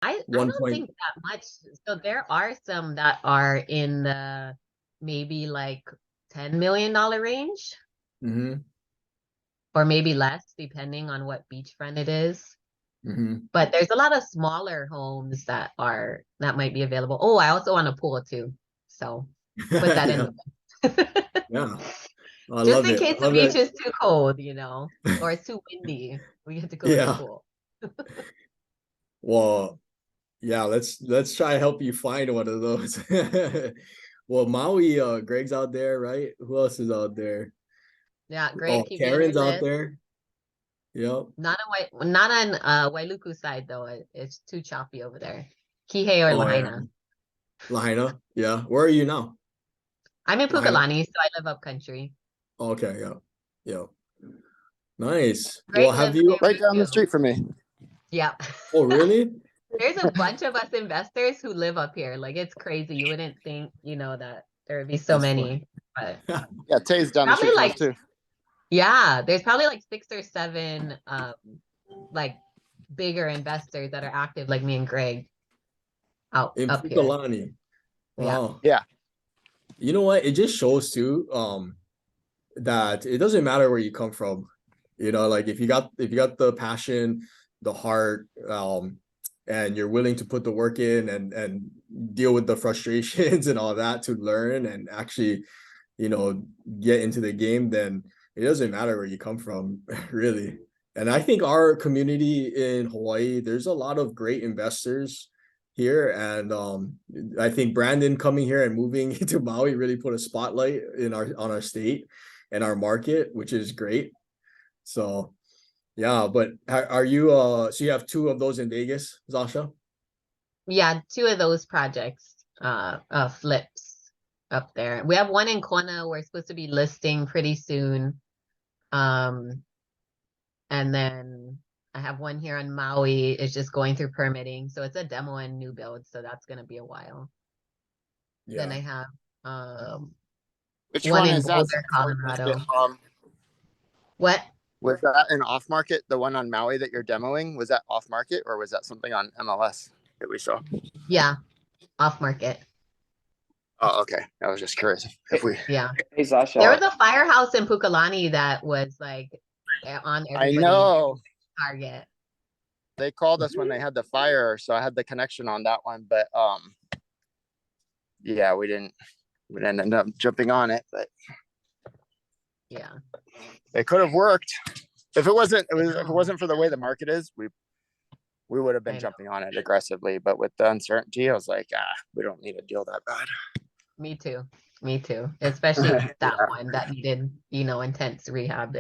I One don't point. think that much. So there are some that are in the maybe like $10 million range, Mm-hmm. or maybe less, depending on what beachfront it is. Mm-hmm. But there's a lot of smaller homes that might be available. Oh, I also want a pool too. So put that in Yeah. the list. Yeah. I Just love in it. case I the love beach it. is too cold, or it's too windy. We get to go in the Yeah. pool. Well, yeah, let's try to help you find one of those. Well, Maui, Greg's out there, right? Who else is out there? Yeah, Oh, Greg, keep me on your Karen's out list. there. Yep. Not on Wailuku side though. It's too choppy over there. Kihei or Oh yeah. Lahaina. Lahaina. Yeah. Where are you now? I'm in Lahaina. Pukalani, so I live up country. Okay, yeah. Yeah. Nice. Well, Greg have lives you near Right me down the too. street from me. Yeah. oh really? There's a bunch of us investors who live up here. Like it's crazy. You wouldn't think, that there would be so That's funny. many, but Yeah, Tay's down the probably street from us like, too. yeah, there's probably like 6 or 7 like bigger investors that are active like me and Greg out In up here. Pukalani. Yeah. Wow. Yeah. You know what? It just shows too, that it doesn't matter where you come from. Like if you got the passion, the heart, and you're willing to put the work in and deal with the frustrations and all that to learn and actually, you know, get into the game, then it doesn't matter where you come from, really. And I think our community in Hawaii, there's a lot of great investors here. And I think Brandon coming here and moving into Maui really put a spotlight on our state and our market, which is great. So yeah, but are you so you have two of those in Vegas, Zasha? Yeah, 2 of those projects flips up there. We have one in Kona we're supposed to be listing pretty soon. Um and then I have one here on Maui. It's just going through permitting. So it's a demo and new build, so that's gonna be a while. Then Yeah. I have Which one one in is that? Boulder, Colorado. What? Was that an off market? The one on Maui that you're demoing, was that off market or was that something on MLS that we saw? Yeah, off market. Oh, okay. I was just curious if we. Yeah. Hey Sasha. There was a firehouse in Pukalani that was like on I everybody's know target. they called us when they had the fire, so I had the connection on that one, but yeah, we didn't end up jumping on it, but Yeah. it could have worked. If it wasn't for the way the market is, we would have been jumping on it aggressively. But with the uncertainty, I was like, we don't need a deal that bad. Me too. Me too. Especially that one that needed, intense rehab.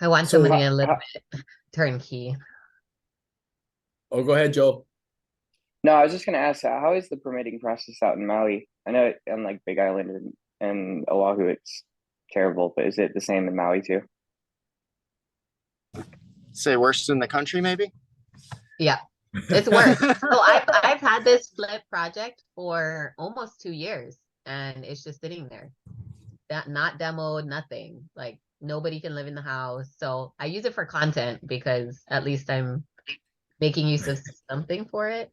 I want So somebody a little bit turnkey. oh, go ahead, Joe. No, I was just gonna ask, how is the permitting process out in Maui? I know on like Big Island and Oahu, it's terrible, but is it the same in Maui too? Say worse in the country, maybe. Yeah, it's worse. So I've had this flip project for almost 2 years, and it's just sitting there, that not demoed, nothing. Like nobody can live in the house. So I use it for content because at least I'm making use of something for it.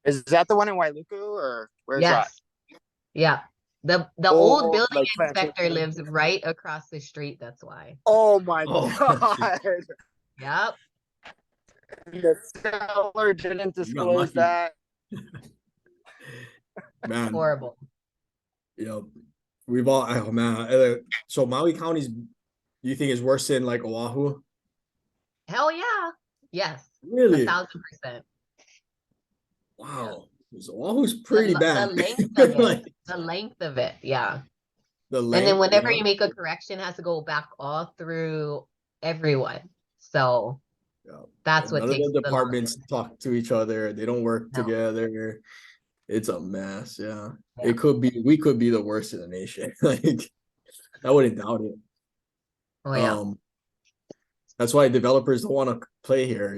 Is that the one in Wailuku or where's that? Yes. Yeah. The old building like inspector lives right across the street. That's why. Oh my Oh, god! Yep. The seller didn't disclose lucky. that. Man, Horrible. we've all, oh man. So Maui County's, you think is worse than like Oahu? Hell yeah. Yes. Really? 1,000%. Wow. Oahu's pretty The bad. length of Like, it. The length of it. Yeah. the And then length, whenever yeah. you make a correction, it has to go back all through everyone. So Yeah. that's what None of takes the the departments longest. talk to each other. They don't work No. together. It's a mess. Yeah. Yeah. We could be the worst in the nation. Like, I wouldn't doubt it. Oh yeah. That's why developers don't want to play here,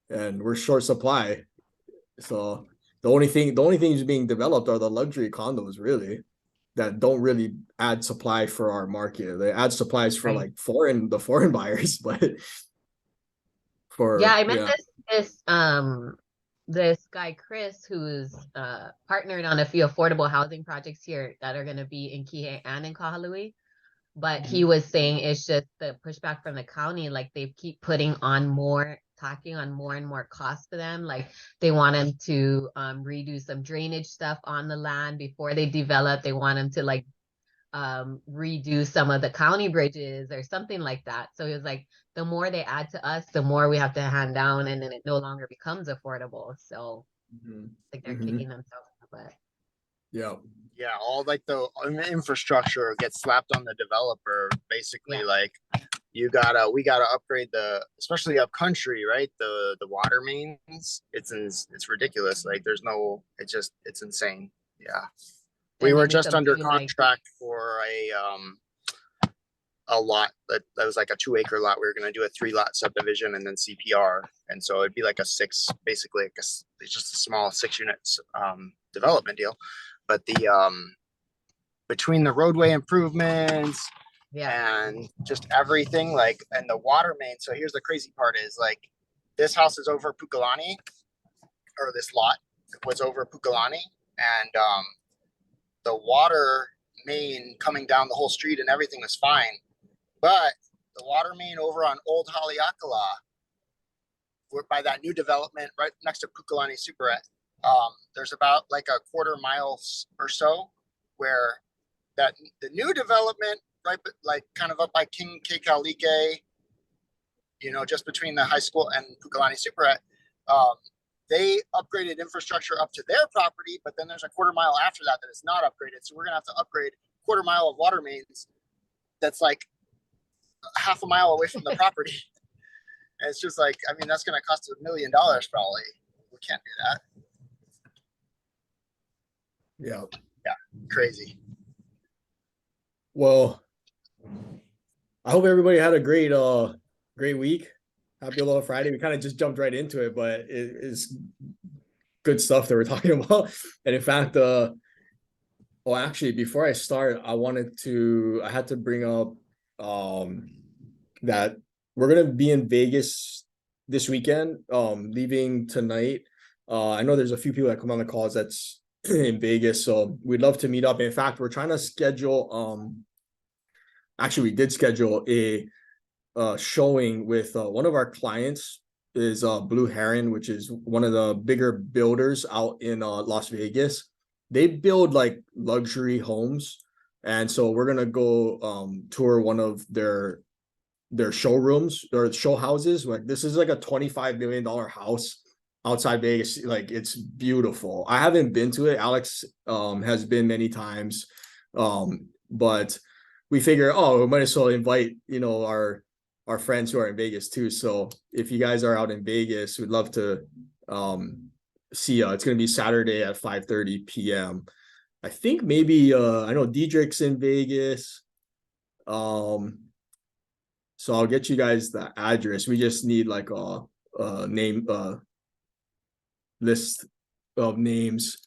and we're short supply. So the only things being developed are the luxury condos, really, that don't really add supply for our market. They add supplies for Right. like the foreign buyers, but for Yeah, I met this guy Chris who's partnered on a few affordable housing projects here that are gonna be in Kihei and in Kahului. But he was saying it's just the pushback from the county, like they keep putting on more, tacking on more and more costs for them. Like they want them to redo some drainage stuff on the land before they develop. They want them to like redo some of the county bridges or something like that. So he was like, the more they add to us, the more we have to hand down, and then it no longer becomes affordable. So Mhm. like they're Mhm. kicking themselves in the butt. Yeah. Yeah, all like the infrastructure gets slapped on the developer. Basically, Yeah. like we gotta upgrade especially up country, right? The water mains. It's ridiculous. Like there's no, it's insane. Yeah. We And were you need just them under to like, contract for a lot that was like a 2-acre lot. We were gonna do a 3-lot subdivision and then CPR, and so it'd be like basically it's just a small 6-unit development deal. But between the roadway improvements yeah, and just everything, like, and the water main. So here's the crazy part is like this house is over Pukalani, or this lot was over Pukalani, and the water main coming down the whole street and everything was fine. But the water main over on Old Haleakala, by that new development right next to Pukalani Superette, there's about like a quarter mile or so where that the new development, right, like kind of up by King Kekalike, just between the high school and Pukalani Superette, they upgraded infrastructure up to their property, but then there's a quarter mile after that is not upgraded. So we're gonna have to upgrade a quarter mile of water mains that's like half a mile away from the property. And it's just like, I mean, that's gonna cost $1 million probably. We can't do that. Yeah. Crazy. Well, I hope everybody had a great week. Happy Aloha Friday. We kind of just jumped right into it, but it is good stuff that we're talking about. And in fact, actually, before I start, I had to bring up that we're gonna be in Vegas this weekend, leaving tonight. I know there's a few people that come on the calls that's in Vegas, so we'd love to meet up. In fact, we're trying to schedule actually we did schedule a showing with one of our clients is Blue Heron, which is one of the bigger builders out in Las Vegas. They build like luxury homes, and so we're gonna go tour one of their showrooms or show houses. Like this is like a $25 million house outside Vegas. Like it's beautiful. I haven't been to it. Alex has been many times, but we figure, we might as well invite our friends who are in Vegas too. So if you guys are out in Vegas, we'd love to see you. It's gonna be Saturday at 5:30 p.m. I think maybe I know Diedrich's in Vegas. So I'll get you guys the address. We just need like a name list of names.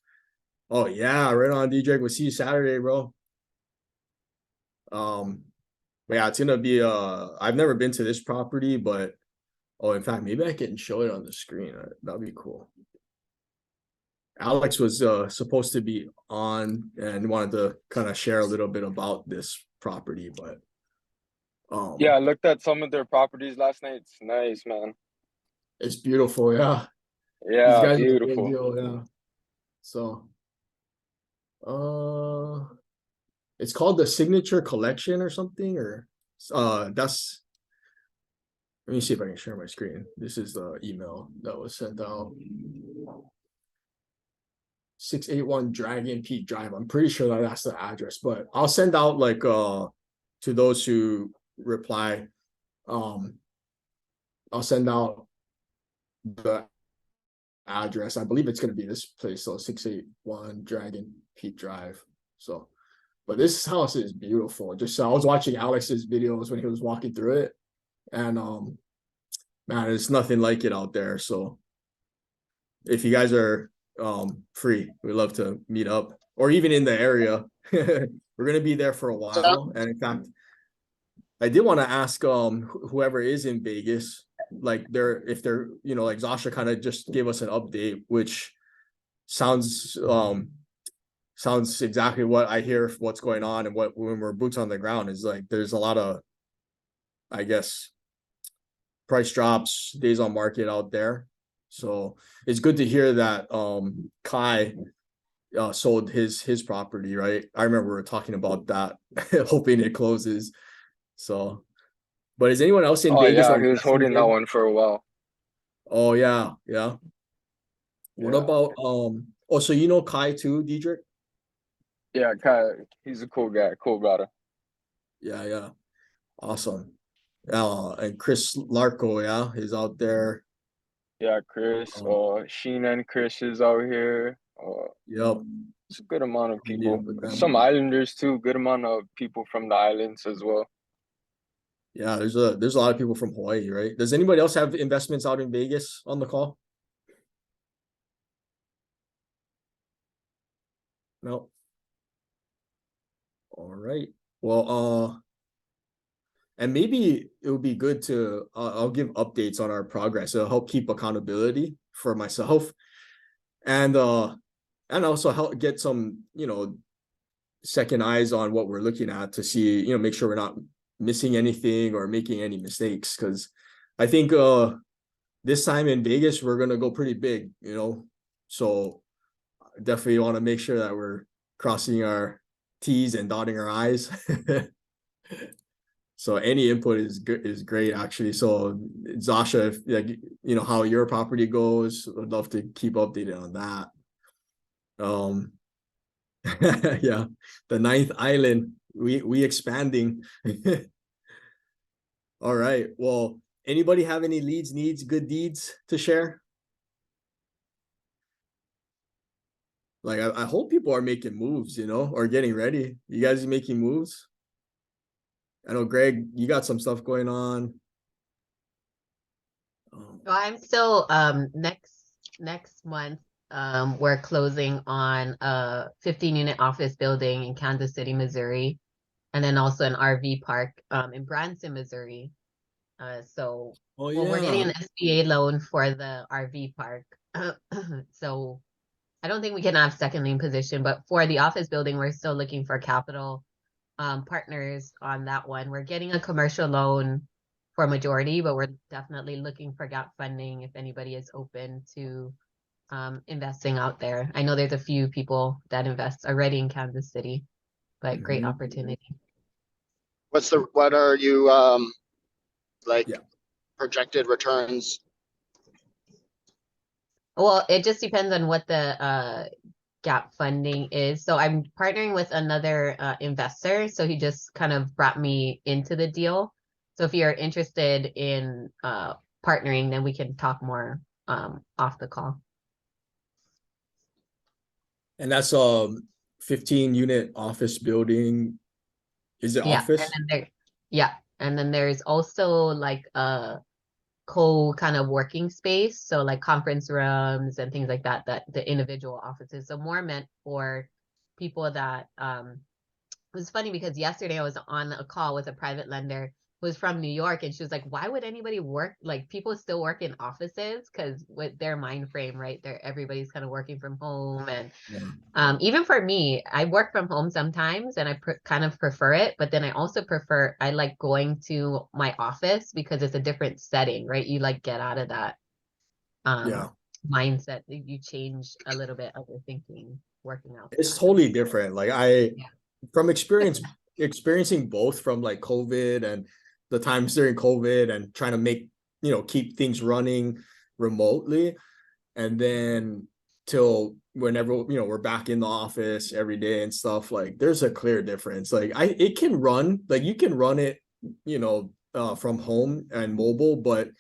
Oh yeah, right on, Diedrich. We'll see you Saturday, bro. But yeah, it's gonna be I've never been to this property, but in fact, maybe I can show it on the screen. That'd be cool. Alex was supposed to be on and wanted to kind of share a little bit about this property, but yeah, I looked at some of their properties last night. It's nice, man. it's beautiful, yeah. These Yeah, guys are a big beautiful. deal, yeah. So it's called the Signature Collection or something, or that's, let me see if I can share my screen. This is the email that was sent out. 681 Dragon Peak Drive. I'm pretty sure that's the address, but I'll send out like to those who reply. I'll send out the address. I believe it's gonna be this place, so 681 Dragon Peak Drive. So, but this house is beautiful. Just I was watching Alex's videos when he was walking through it, and man, there's nothing like it out there. So if you guys are free, we'd love to meet up, or even in the area. We're gonna be there for a while, and in fact, I did want to ask whoever is in Vegas, like if they're, you know, like Zasha kind of just gave us an update, which sounds exactly what I hear, what's going on, and what when we're boots on the ground is like there's a lot of, I guess, price drops, days on market out there. So it's good to hear that Kai sold his property, right? I remember we were talking about that, hoping it closes. So, but is anyone else in Oh Vegas? yeah, Like he was holding that one for a while. Oh yeah, yeah. What Yeah. about oh, so you know Kai too, Diedrich? Yeah, Kai, he's a cool guy, cool brother. Yeah, yeah. Awesome. And Chris Larko, yeah, he's out there. Yeah, Chris, Sheena and Chris is out here. Yep. It's a good amount of I'm meeting people. with them. Some islanders too, good amount of people from the islands as well. Yeah, there's a lot of people from Hawaii, right? Does anybody else have investments out in Vegas on the call? No. All right. Well, and maybe it would be good to I'll give updates on our progress. It'll help keep accountability for myself, and also help get some, you know, second eyes on what we're looking at to see, you know, make sure we're not missing anything or making any mistakes. Because I think this time in Vegas we're gonna go pretty big, you know. So definitely want to make sure that we're crossing our T's and dotting our I's. So any input is good, is great actually. So Zasha, if like, you know, how your property goes, I'd love to keep updated on that. Yeah, the ninth island, we expanding. All right. Well, anybody have any leads, needs, good deeds to share? Like I hope people are making moves, you know, or getting ready. You guys are making moves? I know Greg, you got some stuff going on. So I'm still next month we're closing on a 15-unit office building in Kansas City, Missouri, and then also an RV park in Branson, Missouri. So Oh well, we're getting yeah. an SBA loan for the RV park. So I don't think we can have second lien position, but for the office building, we're still looking for capital partners on that one. We're getting a commercial loan for majority, but we're definitely looking for gap funding if anybody is open to investing out there. I know there's a few people that invest already in Kansas City, but great Mhm. opportunity. What are you like Yeah. projected returns? Well, it just depends on what the gap funding is. So I'm partnering with another investor. So he just kind of brought me into the deal. So if you're interested in partnering, then we can talk more off the call. And that's 15-unit office building. Is it Yeah, office? and then there's also like a kind of working space, so like conference rooms and things like that, that the individual offices. So more meant for people that it was funny because yesterday I was on a call with a private lender who was from New York, and she was like, why would anybody work, like people still work in offices? Because with their mind frame, right, everybody's kind of working from home. And Yeah. even for me, I work from home sometimes and I kind of prefer it, but then I also I like going to my office because it's a different setting, right? You like get out of that Yeah. mindset, you change a little bit of your thinking working out. It's totally different. Like Yeah. from experiencing both from like COVID and the times during COVID and trying to make, you know, keep things running remotely. And then till whenever, you know, we're back in the office every day and stuff, like there's a clear difference. Like it can run, like you can run it, you know, from home and mobile, but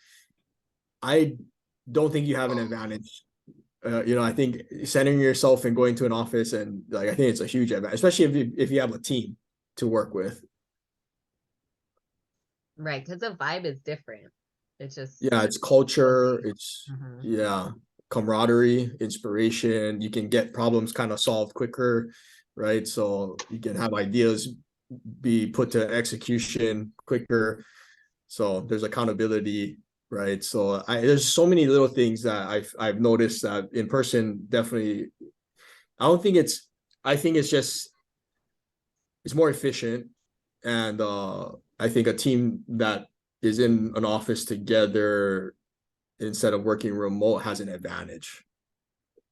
I don't think you have an advantage. You know, I think centering yourself and going to an office, and like I think it's a huge advantage, especially if you have a team to work with. Right, because the vibe is different. It's just Yeah, it's culture, it's Mhm. yeah, camaraderie, inspiration. You can get problems kind of solved quicker, right? So you can have ideas be put to execution quicker. So there's accountability right? So there's so many little things that I've noticed that in person definitely. I don't think it's. I think it's just it's more efficient, and I think a team that is in an office together instead of working remote has an advantage.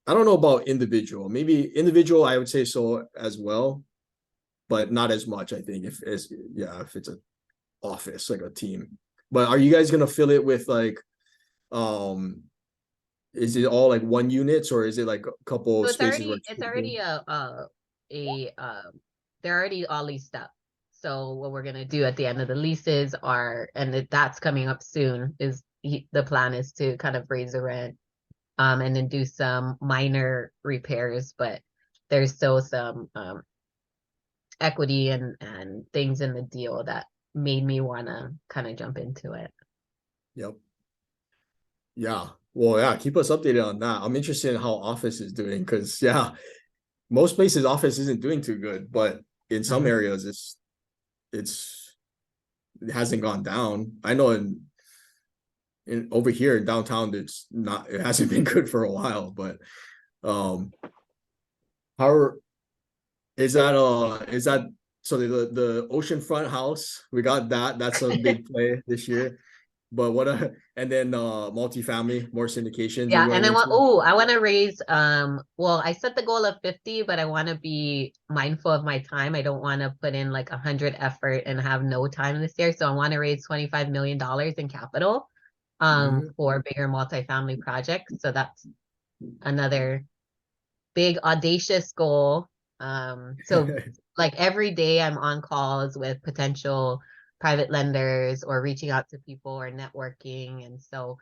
I don't know about individual. Maybe individual, I would say so as well, but not as much. I think if it's an office like a team. But are you guys gonna fill it with like, is it all like one units or is it like a couple So spaces where it's already they're already all leased up. So what we're gonna do at the end of the leases that's coming up soon, the plan is to kind of raise the rent, and then do some minor repairs, but there's still some equity and things in the deal that made me wanna kind of jump into it. Yep. Yeah. Well, yeah, keep us updated on that. I'm interested in how office is doing because most places office isn't doing too good, but in some areas it hasn't gone down. I know in over here in downtown it hasn't been good for a while, but how is that so the oceanfront house, we got that's a big play this year. But and then multifamily, more syndications you're Yeah, going and into? I want to raise well, I set the goal of 50, but I want to be mindful of my time. I don't want to put in like 100 effort and have no time this year. So I want to raise $25 million in capital for bigger multifamily projects. So that's another big audacious goal. So like every day I'm on calls with potential private lenders or reaching out to people or networking. And so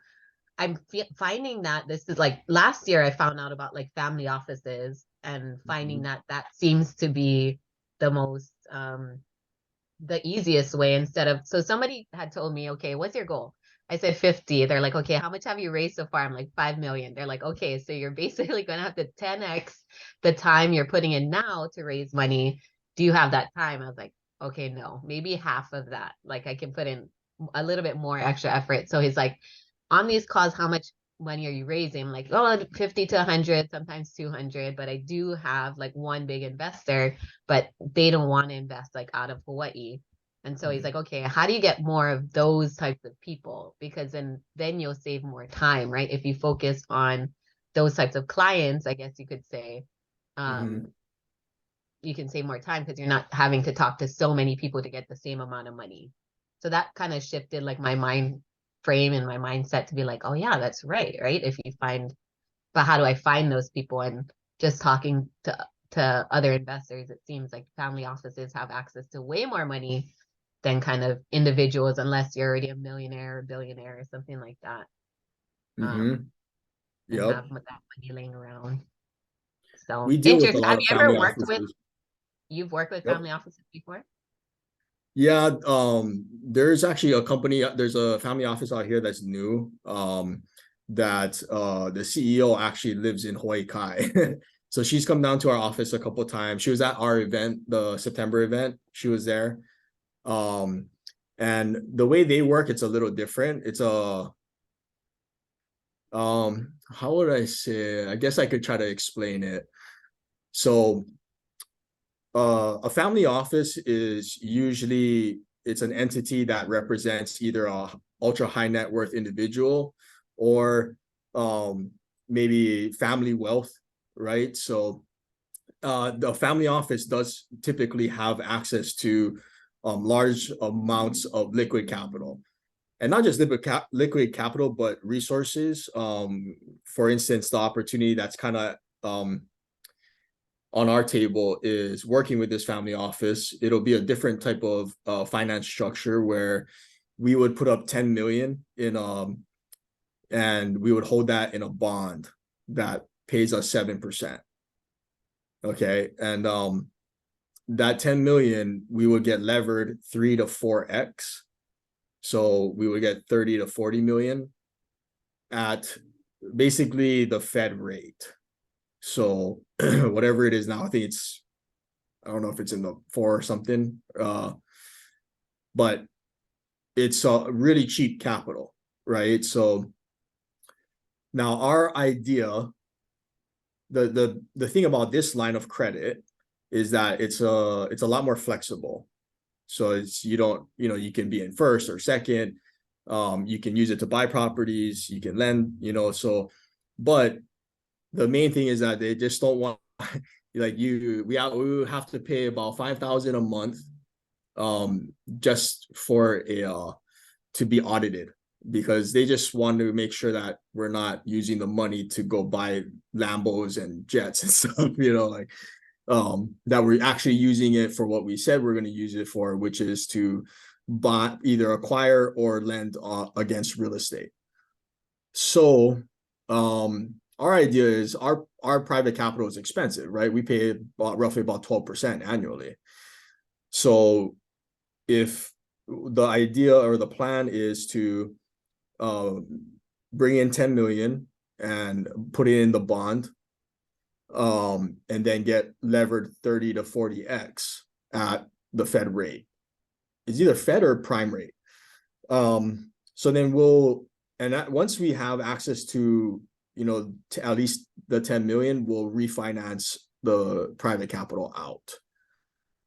I'm finding that this is like last year I found out about like family offices and finding that seems to be the most the easiest way so somebody had told me, okay, what's your goal? I said 50. They're like, okay, how much have you raised so far? I'm like 5 million. They're like, okay, so you're basically going to have to 10x the time you're putting in now to raise money. Do you have that time? I was like, okay, no, maybe half of that. Like I can put in a little bit more extra effort. So he's like, on these calls, how much money are you raising? I'm like, oh, 50 to 100, sometimes 200. But I do have like one big investor, but they don't want to invest like out of Hawaii. And so he's like, okay, how do you get more of those types of people? Because then you'll save more time, right? If you focus on those types of clients, I guess you could say, you can save more time because you're not having to talk to so many people to get the same amount of money. So that kind of shifted like my mind frame and my mindset to be like, oh yeah, that's right. If you but how do I find those people? And just talking to other investors, it seems like family offices have access to way more money than kind of individuals, unless you're already a millionaire or billionaire or something like that. And have that money laying around. So We deal with a interesting. lot Have of you ever family worked with offices. You've worked with family offices before? Yeah, there's actually there's a family office out here that's new. That the CEO actually lives in Hawaii Kai. So she's come down to our office a couple of times. She was at our event, the September event. She was there. And the way they work, it's a little different. It's how would I say it? I guess I could try to explain it. So a family office is usually it's an entity that represents either a ultra high net worth individual or maybe family wealth, right? So the family office does typically have access to large amounts of liquid capital, and not just liquid capital, but resources. For instance, the opportunity that's kind of on our table is working with this family office. It'll be a different type of finance structure where we would put up 10 million in and we would hold that in a bond that pays us 7%. Okay. And that 10 million, we would get levered 3 to 4x. So we would get 30 to 40 million at basically the Fed rate. So whatever it is now, I think I don't know if it's in the 4 or something, but it's a really cheap capital, right? So now our idea, the thing about this line of credit is that it's a lot more flexible. So it's, you don't, you can be in first or second. You can use it to buy properties, you can lend, so, but the main thing is that they just don't want, like, we have to pay about $5,000 a month, just for to be audited, because they just want to make sure that we're not using the money to go buy Lambos and jets and stuff, like, that we're actually using it for what we said we're going to use it for, which is to buy, either acquire or lend against real estate. So our idea is our private capital is expensive, right? We pay roughly about 12% annually. So if the idea or the plan is to bring in 10 million and put it in the bond, and then get levered 30 to 40x at the Fed rate. It's either Fed or prime rate. So then once we have access to, to at least the 10 million, we'll refinance the private capital out,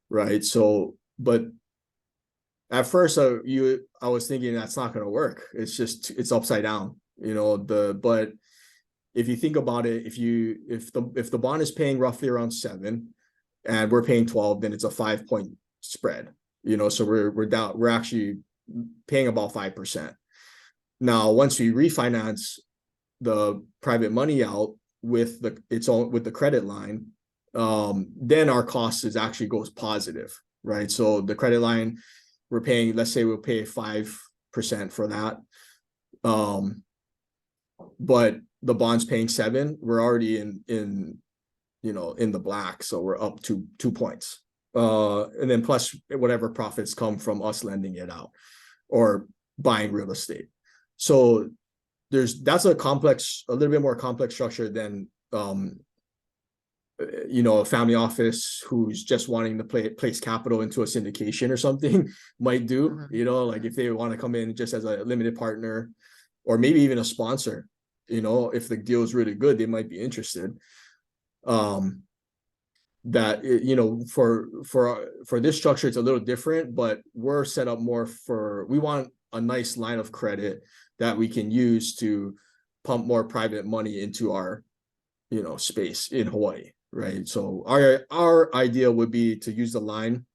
right? So, but at first, I was thinking that's not going to work. It's upside down, but if you think about it, if the bond is paying roughly around 7 and we're paying 12, then it's a 5-point spread, so we're actually paying about 5%. Now, once we refinance the private money out with the credit line, then our cost actually goes positive, right? So the credit line, we're paying, let's say we'll pay 5% for that. But the bond's paying 7, we're already in the black. So we're up to 2 points. And then plus whatever profits come from us lending it out or buying real estate. So that's a little bit more complex structure than, a family office who's just wanting to place capital into a syndication or something might do, like if they want to come in just as a limited partner or maybe even a sponsor, if the deal is really good, they might be interested. That, for this structure, it's a little different, but we're set up more we want a nice line of credit that we can use to pump more private money into our, space in Hawaii, right? So our idea would be to use the line,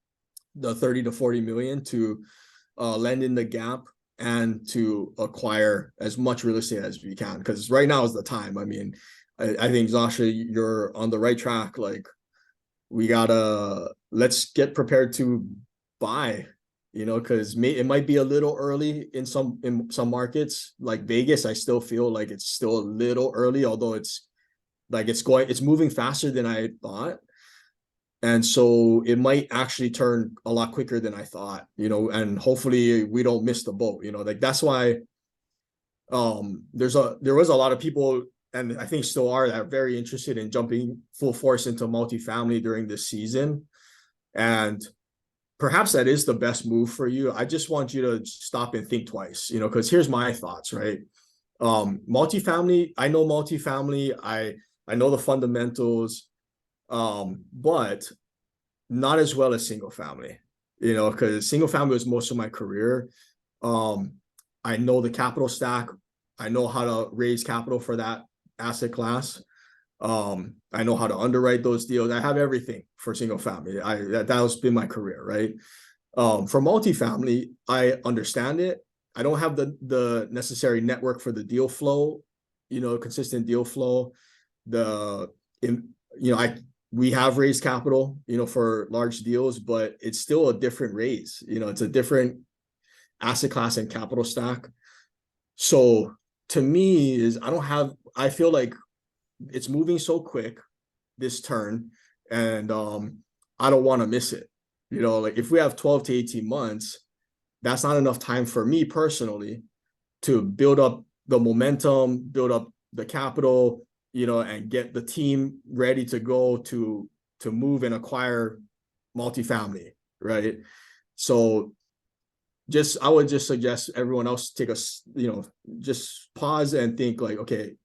the 30 to 40 million, to lend in the gap and to acquire as much real estate as we can, because right now is the time. I mean, I think, Zasha, you're on the right track. Like, let's get prepared to buy, because it might be a little early in some markets like Vegas. I still feel like it's still a little early, although it's moving faster than I thought. And so it might actually turn a lot quicker than I thought, and hopefully we don't miss the boat, like that's why there was a lot of people, and I think still are, that are very interested in jumping full force into multifamily during this season. And perhaps that is the best move for you. I just want you to stop and think twice, because here's my thoughts, right? Multifamily, I know the fundamentals, but not as well as single family, because single family was most of my career. I know the capital stack. I know how to raise capital for that asset class. I know how to underwrite those deals. I have everything for single family. That has been my career, right? For multifamily, I understand it. I don't have the necessary network for the deal flow, consistent deal flow. We have raised capital, for large deals, but it's still a different raise. It's a different asset class and capital stack. So to me, I feel like it's moving so quick this turn, and I don't want to miss it. Like if we have 12 to 18 months, that's not enough time for me personally to build up the momentum, build up the capital, and get the team ready to go to move and acquire multifamily, right? So I would just suggest everyone else take just pause and think like, okay,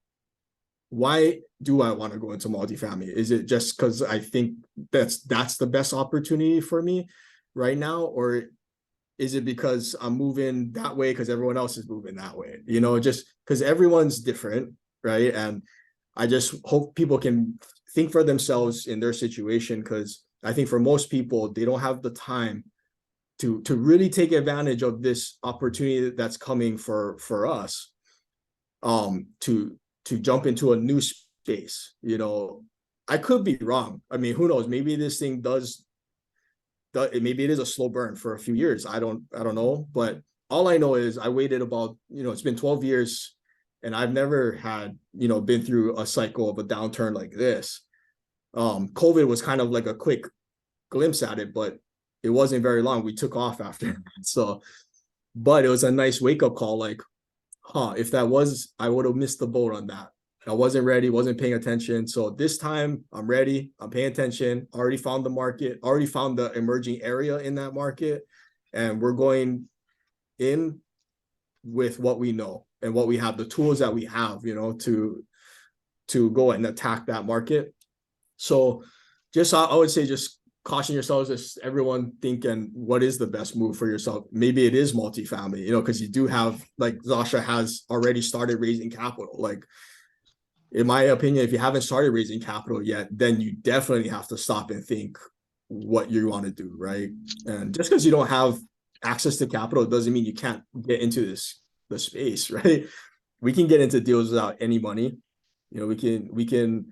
why do I want to go into multifamily? Is it just because I think that's the best opportunity for me right now? Or is it because I'm moving that way because everyone else is moving that way? Just because everyone's different, right? And I just hope people can think for themselves in their situation, because I think for most people, they don't have the time to really take advantage of this opportunity that's coming for us, to jump into a new space. I could be wrong. I mean, who knows? Maybe this thing maybe it is a slow burn for a few years. I don't know. But all I know is I waited about, it's been 12 years and I've never had, been through a cycle of a downturn like this. COVID was kind of like a quick glimpse at it, but it wasn't very long. We took off after. So, but it was a nice wake up call. Like, if that was, I would have missed the boat on that. I wasn't ready, wasn't paying attention. So this time I'm ready. I'm paying attention. Already found the market, already found the emerging area in that market. And we're going in with what we know and what we have, the tools that we have, to go and attack that market. So I would say just caution yourselves, as everyone thinking, what is the best move for yourself? Maybe it is multifamily, because you do have, like Zasha has already started raising capital. Like, in my opinion, if you haven't started raising capital yet, then you definitely have to stop and think what you want to do, right? And just because you don't have access to capital doesn't mean you can't get into the space, right? We can get into deals without any money. We can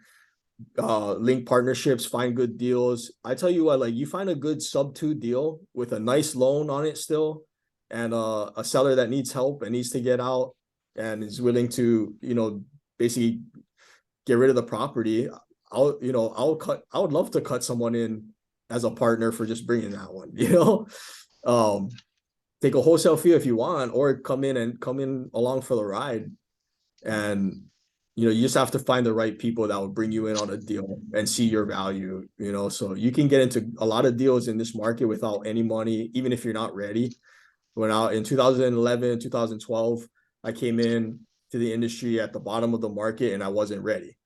link partnerships, find good deals. I tell you what, like, you find a good sub 2 deal with a nice loan on it still, and a seller that needs help and needs to get out and is willing to, basically get rid of the property. I would love to cut someone in as a partner for just bringing that one, take a wholesale fee if you want, or come in along for the ride. And you just have to find the right people that will bring you in on a deal and see your value, so you can get into a lot of deals in this market without any money, even if you're not ready. When out in 2011, 2012, I came in to the industry at the bottom of the market and I wasn't ready.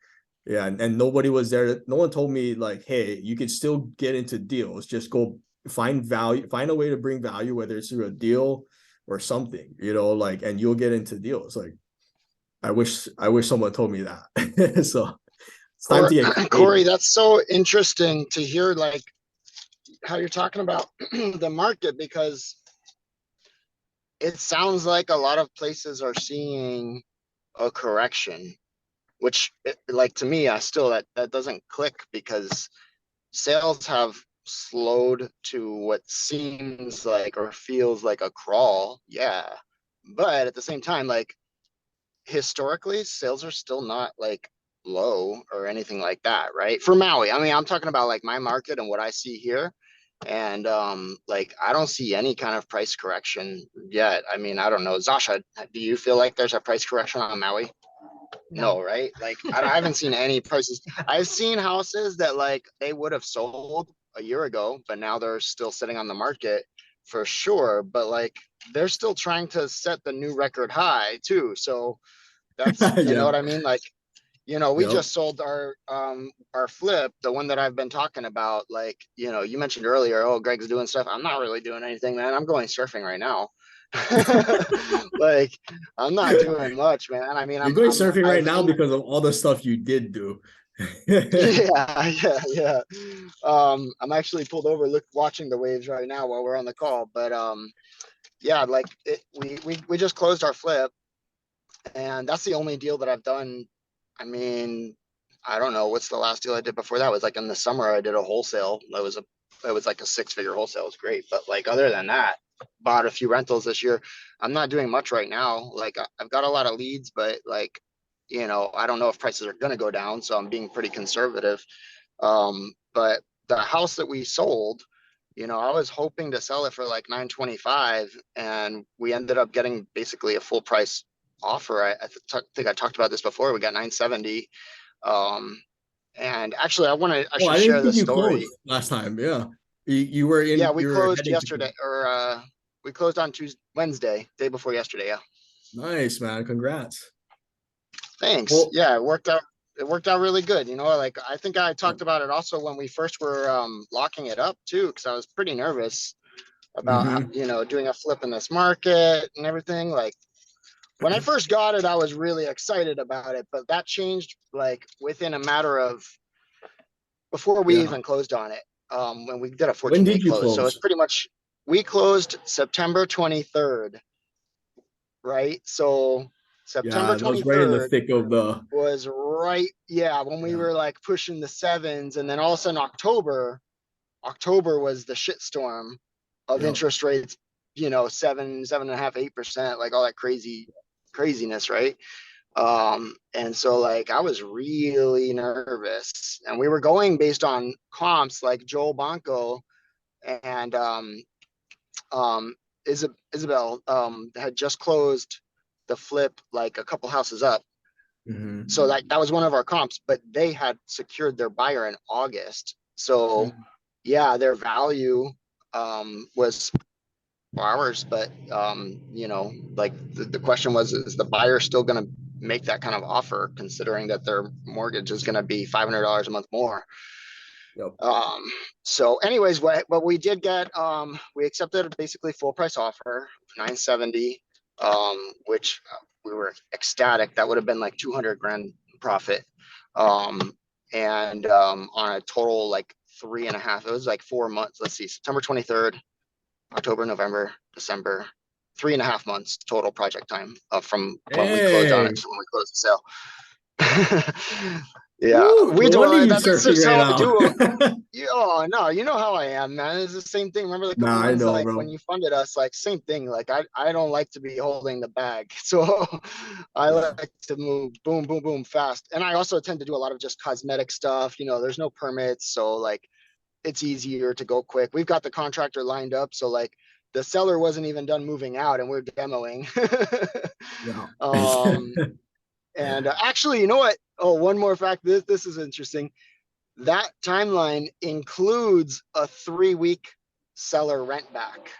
Yeah. And nobody was there. No one told me like, hey, you can still get into deals. Just go find value, find a way to bring value, whether it's through a deal or something, and you'll get into deals. Like, I wish someone told me that. So it's time to get creative. Corey, that's so interesting to hear, like, how you're talking about the market, because it sounds like a lot of places are seeing a correction, which, like, to me, that doesn't click, because sales have slowed to what seems like or feels like a crawl. Yeah. But at the same time, like, historically, sales are still not like low or anything like that, right? For Maui. I mean, I'm talking about like my market and what I see here. And like, I don't see any kind of price correction yet. I mean, I don't know. Zasha, do you feel like there's a price correction on Maui? No, right? Like, I haven't seen any prices. I've seen houses that like they would have sold a year ago, but now they're still sitting on the market for sure. But like, they're still trying to set the new record high too. So that's, you know what I mean? Like, we just sold our flip, the one that I've been talking about. Like, you mentioned earlier, oh, Greg's doing stuff. I'm not really doing anything, man. I'm going surfing right now. Like, I'm not doing much, man. I mean, you're going surfing right now because of all the stuff you did do. yeah. I'm actually pulled over, watching the waves right now while we're on the call. But yeah, like, we just closed our flip, and that's the only deal that I've done. I mean, I don't know what's the last deal I did before that. It was like in the summer. I did a wholesale. It was like a 6-figure wholesale. It was great, but like, other than that, bought a few rentals this year. I'm not doing much right now. Like, I've got a lot of leads, but like, I don't know if prices are going to go down, so I'm being pretty conservative. But the house that we sold, I was hoping to sell it for like $925, and we ended up getting basically a full price offer. I think I talked about this before. We got $970. And actually, I should share the story. Last time, yeah, you were in. Yeah, we closed yesterday, or We closed on Wednesday, day before yesterday. Yeah. Nice, man. Congrats. Thanks. Well- Yeah, it worked out. It worked out really good. You know, like I think I talked about it also when we first were locking it up too, because I was pretty nervous about you know, doing a flip in this market and everything. Like when I first got it, I was really excited about it, but that changed like within a matter of before we Yeah. even closed on it. When we did a 14 When day did you close. So it's close? pretty much we closed September 23rd, right? So September Yeah, that was right in the 23rd thick of the. was right, yeah, when we Yeah. were like pushing the sevens, and then all of a sudden October was the shitstorm of Yeah. interest rates, you know, 7.5, 8%, like all that craziness, right? And so like I was really nervous, and we were going based on comps like Joel Bonco and Isabel had just closed the flip like a couple houses up. Mhm. So that was one of our comps, but they had secured their buyer in August. So yeah, their value was ours, but you know, like the question was, is the buyer still gonna make that kind of offer considering that their mortgage is gonna be $500 a month more? Yep. So anyways, what we did get, we accepted basically full price offer, 970, which we were ecstatic. That would have been like 200 grand profit. And on a total like 3.5, it was like 4 months. Let's see, September 23rd, October, November, December, 3.5 months total project time from when we closed on it Hey. to when we closed the sale. Yeah, Woo, we no do wonder it. you That's start just figuring how it I do it. out. Oh no, you know how I am, man. It's the same thing. Remember the couple Nah, I ones know, like bro. when you funded us, like same thing. Like I don't like to be holding the bag, so I Yeah. like to move boom, boom, boom fast. And I also tend to do a lot of just cosmetic stuff. You know, there's no permits, so like it's easier to go quick. We've got the contractor lined up, so like the seller wasn't even done moving out, and we're demoing. Yeah. And actually, you know what? Oh, one more fact. This is interesting. That timeline includes a 3-week seller rent back.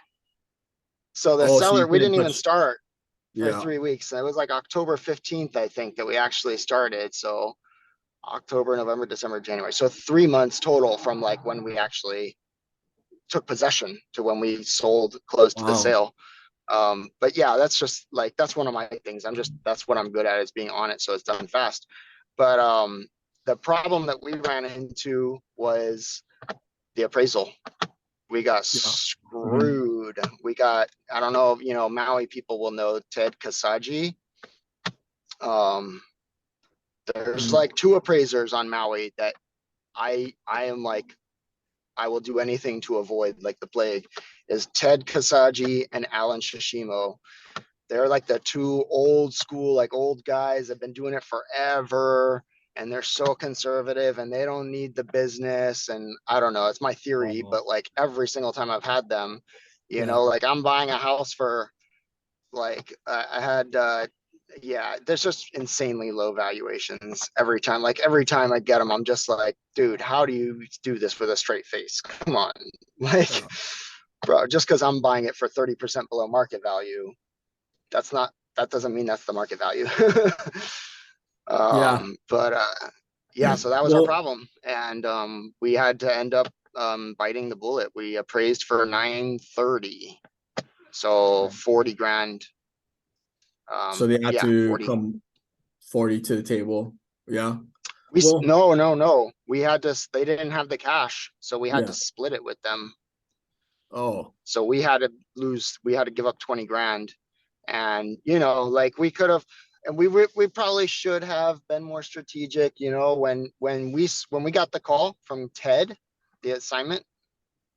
So the Oh, so you seller, we couldn't didn't even touch. start for Yeah. 3 weeks. It was like October 15th, I think, that we actually started. So October, November, December, January. So 3 months total from like when we actually took possession to when we sold, closed the Wow. sale. But yeah, that's just like, that's one of my things. That's what I'm good at, is being on it. So it's done fast. But the problem that we ran into was the appraisal. We got screwed. We got, I don't know, you know, Maui people will know Ted Kasaji. There's like 2 appraisers on Maui that I am like, I will do anything to avoid like the plague, is Ted Kasaji and Alan Shishimo. They're like the 2 old school, like old guys that have been doing it forever. And they're so conservative and they don't need the business. And I don't know, it's my theory, but like every single time I've had them, you know, like I'm buying a house for like, I had, yeah, there's just insanely low valuations every time. Like every time I get them, I'm just like, dude, how do you do this with a straight face? Come on. Like, bro, just because I'm buying it for 30% below market value, that doesn't mean that's the market value. Yeah. But yeah, so that was our Well, problem. And we had to end up biting the bullet. We appraised for 930. So 40 grand. so they had Yeah, to 40. come 40 to the table. Yeah. Well, No. We had to, they didn't have the cash. So we had Yeah. to split it with them. Oh, So we had to give up 20 grand. And, you know, like we could have, and we probably should have been more strategic, you know, when we got the call from Ted, the assignment,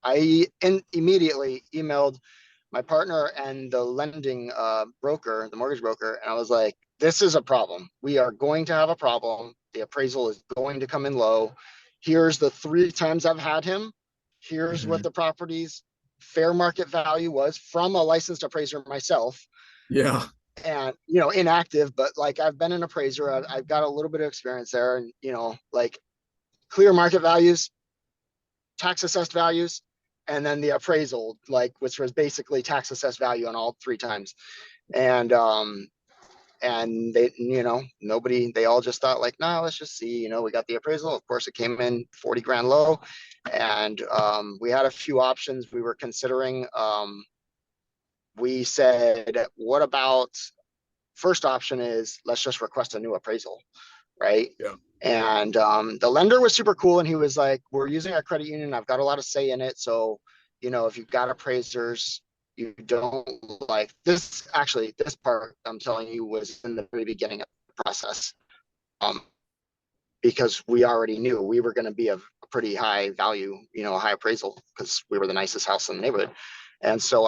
I immediately emailed my partner and the lending broker, the mortgage broker, and I was like, this is a problem. We are going to have a problem. The appraisal is going to come in low. Here's the 3 times I've had him. Here's what the property's fair market value was from a licensed appraiser myself. yeah. And, you know, inactive, but like I've been an appraiser. I've got a little bit of experience there, and, you know, like clear market values, tax assessed values, and then the appraisal, like, which was basically tax assessed value on all 3 times. And they, nobody, they all just thought like, no, let's just see, we got the appraisal. Of course, it came in 40 grand low. And we had a few options we were considering. We said, what about, first option is let's just request a new appraisal, right? Yeah. And the lender was super cool, and he was like, we're using our credit union. I've got a lot of say in it. So, if you've got appraisers, you don't like this. Actually, this part I'm telling you was in the very beginning of the process, because we already knew we were going to be a pretty high value, a high appraisal, because we were the nicest house in the neighborhood. And so,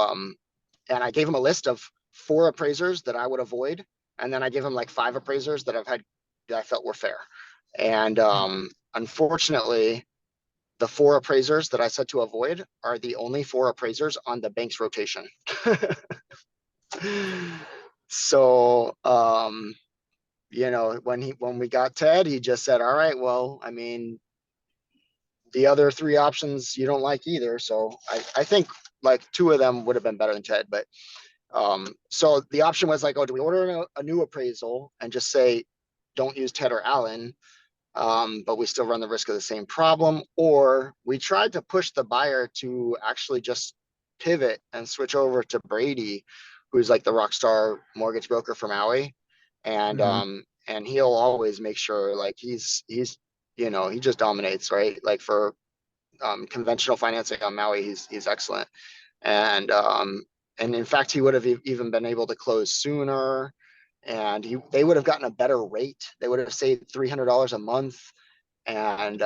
and I gave him a list of 4 appraisers that I would avoid, and then I gave him like 5 appraisers that I felt were fair. And unfortunately, the 4 appraisers that I said to avoid are the only 4 appraisers on the bank's rotation. So, when we got Ted, he just said, all right, well, I mean, the other 3 options you don't like either. So I think like 2 of them would have been better than Ted. But so the option was like, oh, do we order a new appraisal and just say, don't use Ted or Alan, but we still run the risk of the same problem? Or we tried to push the buyer to actually just pivot and switch over to Brady, who's like the rock star mortgage broker from Maui. And and he'll always make sure, like, he's he just dominates, right? Like for conventional financing on Maui, he's excellent. And in fact, he would have even been able to close sooner, and they would have gotten a better rate. They would have saved $300 a month, and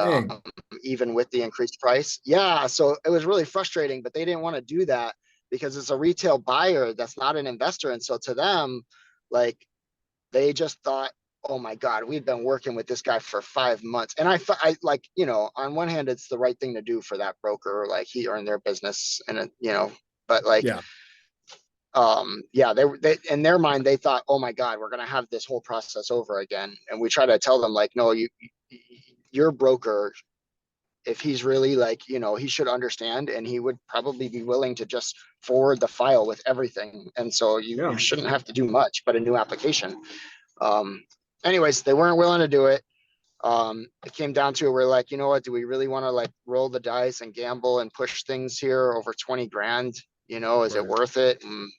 even with the increased price. Yeah, so it was really frustrating, but they didn't want to do that because it's a retail buyer that's not an investor. And so to them, like, they just thought, oh my God, we've been working with this guy for 5 months. And I like, on one hand, it's the right thing to do for that broker. Like, he earned their business, and but like, they in their mind, they thought, oh my God, we're going to have this whole process over again. And we try to tell them like, no, your broker, if he's really like, he should understand, and he would probably be willing to just forward the file with everything. And so you shouldn't have to do much but a new application. Anyways, they weren't willing to do it. It came down to it. We're like, you know what, do we really want to like roll the dice and gamble and push things here over 20 grand? Is it worth it? And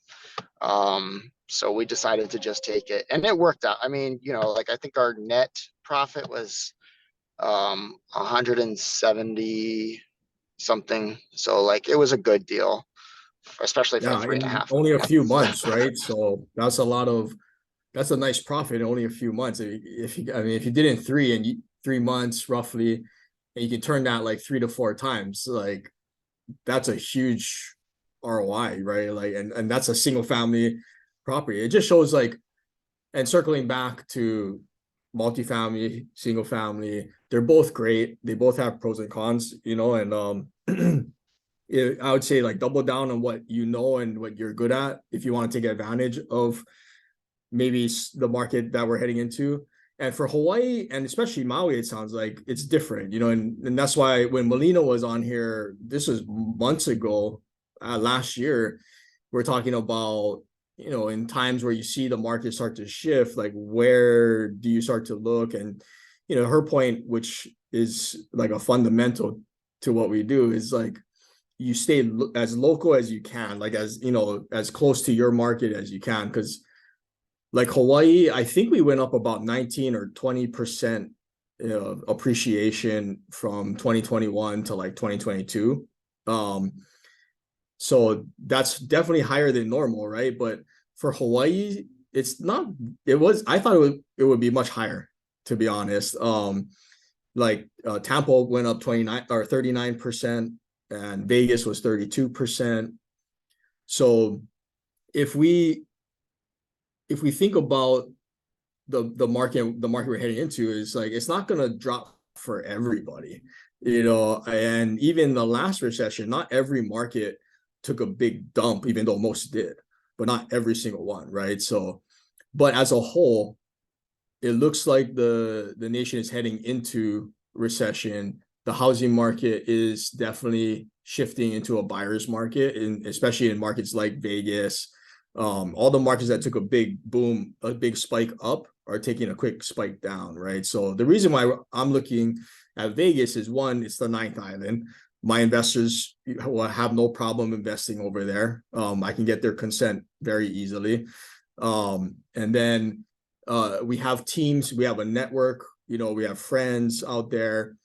so we decided to just take it, and it worked out. I mean, like, I think our net profit was 170 something. So like, it was a good deal, especially for 3.5. Only a few months, right? So that's that's a nice profit in only a few months. If you did in 3 months roughly, and you can turn that like 3 to 4 times, like, that's a huge ROI, right? Like, and that's a single family property. It just shows like, and circling back to multifamily, single family, they're both great. They both have pros and cons, and I would say like double down on what and what you're good at if you want to take advantage of maybe the market that we're heading into. And for Hawaii, and especially Maui, it sounds like it's different, and that's why when Molina was on here, this was months ago, last year, we're talking about, in times where you see the market start to shift, like, where do you start to look? And, her point, which is like a fundamental to what we do, is like, you stay as local as you can, like, as, as close to your market as you can. Because like Hawaii, I think we went up about 19 or 20% appreciation from 2021 to like 2022. So that's definitely higher than normal, right? But for Hawaii, it's not. I thought it would be much higher, to be honest. Like Tampa went up 29 or 39%, and Vegas was 32%. So if we think about the market we're heading into, is like, it's not going to drop for everybody, and even the last recession, not every market took a big dump, even though most did, but not every single one, right? So, but as a whole, it looks like the nation is heading into recession, the housing market is definitely shifting into a buyer's market, and especially in markets like Vegas. All the markets that took a big boom, a big spike up, are taking a quick spike down, right? So the reason why I'm looking at Vegas is, one, it's the ninth island. My investors will have no problem investing over there. I can get their consent very easily. And then we have teams, we have a network, we have friends out there.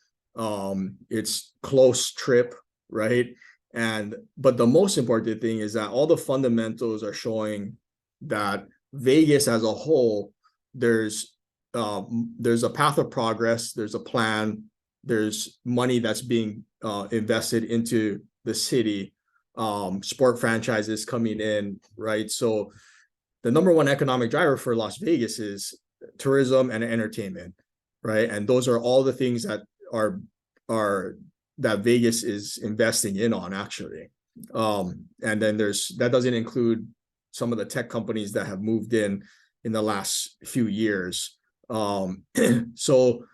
It's close trip, right? But the most important thing is that all the fundamentals are showing that Vegas as a whole, there's a path of progress, there's a plan, there's money that's being invested into the city, sport franchises coming in, right? So the number one economic driver for Las Vegas is tourism and entertainment, right? And those are all the things that are that Vegas is investing in on, actually. And then that doesn't include some of the tech companies that have moved in the last few years. So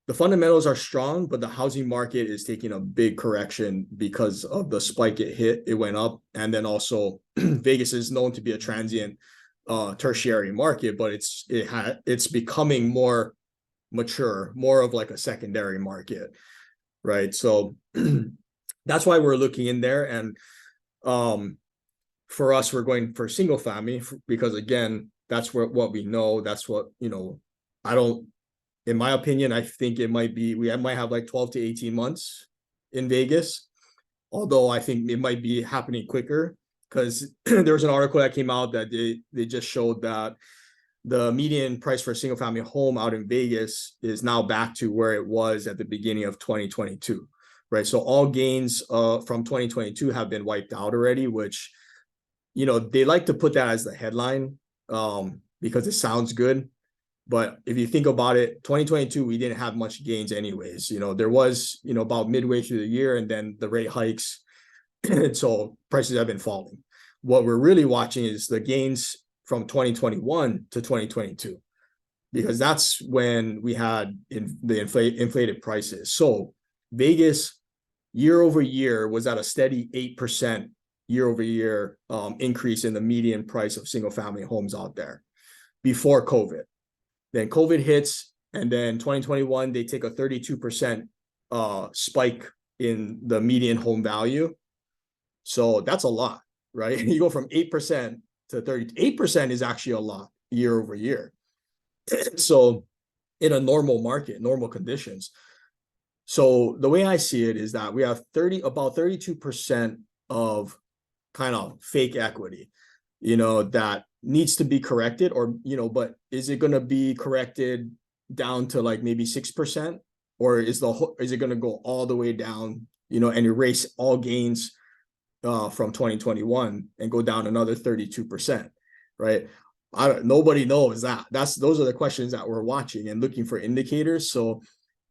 the fundamentals are strong, but the housing market is taking a big correction because of the spike it hit. It went up. And then also Vegas is known to be a transient tertiary market, but it's becoming more mature, more of like a secondary market, right? So that's why we're looking in there. And for us, we're going for single family because, again, that's what we know. That's what, in my opinion, I think we might have like 12 to 18 months in Vegas, although I think it might be happening quicker, because there was an article that came out that they just showed that the median price for a single family home out in Vegas is now back to where it was at the beginning of 2022, right? So all gains from 2022 have been wiped out already, which, they like to put that as the headline because it sounds good. But if you think about it, 2022, we didn't have much gains anyways. There was, about midway through the year, and then the rate hikes. And so prices have been falling. What we're really watching is the gains from 2021 to 2022, because that's when we had the inflated prices. So Vegas year over year was at a steady 8% year over year increase in the median price of single family homes out there before COVID. Then COVID hits, and then 2021, they take a 32% spike in the median home value. So that's a lot, right? You go from 8% to 38% is actually a lot year over year. So in a normal market, normal conditions. So the way I see it is that we have about 32% of kind of fake equity, that needs to be corrected, or, but is it going to be corrected down to like maybe 6%, or is it going to go all the way down, and erase all gains from 2021 and go down another 32%, right? Nobody knows that. Those are the questions that we're watching and looking for indicators. So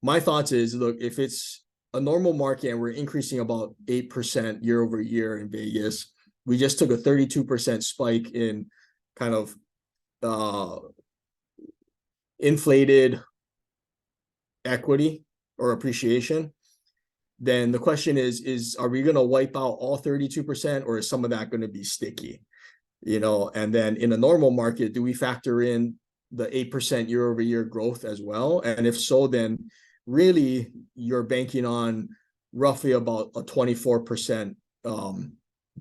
my thoughts is, look, if it's a normal market and we're increasing about 8% year over year in Vegas, we just took a 32% spike in kind of inflated equity or appreciation. Then the question is are we going to wipe out all 32%, or is some of that going to be sticky? And then in a normal market, do we factor in the 8% year over year growth as well? And if so, then really you're banking on roughly about a 24%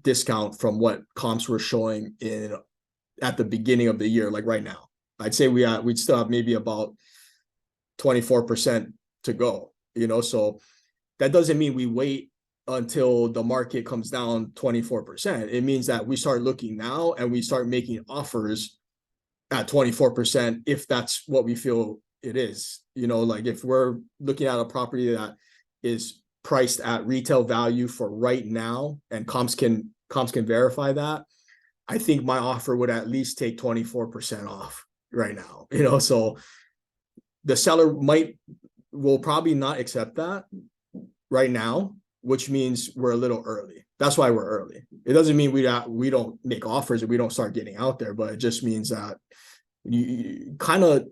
discount from what comps were showing at the beginning of the year. Like right now, I'd say we'd still have maybe about 24% to go, so that doesn't mean we wait until the market comes down 24%. It means that we start looking now and we start making offers at 24% if that's what we feel it is. Like if we're looking at a property that is priced at retail value for right now, and comps can verify that, I think my offer would at least take 24% off right now. So the seller will probably not accept that right now, which means we're a little early. That's why we're early. It doesn't mean we don't make offers and we don't start getting out there, but it just means that you kind of,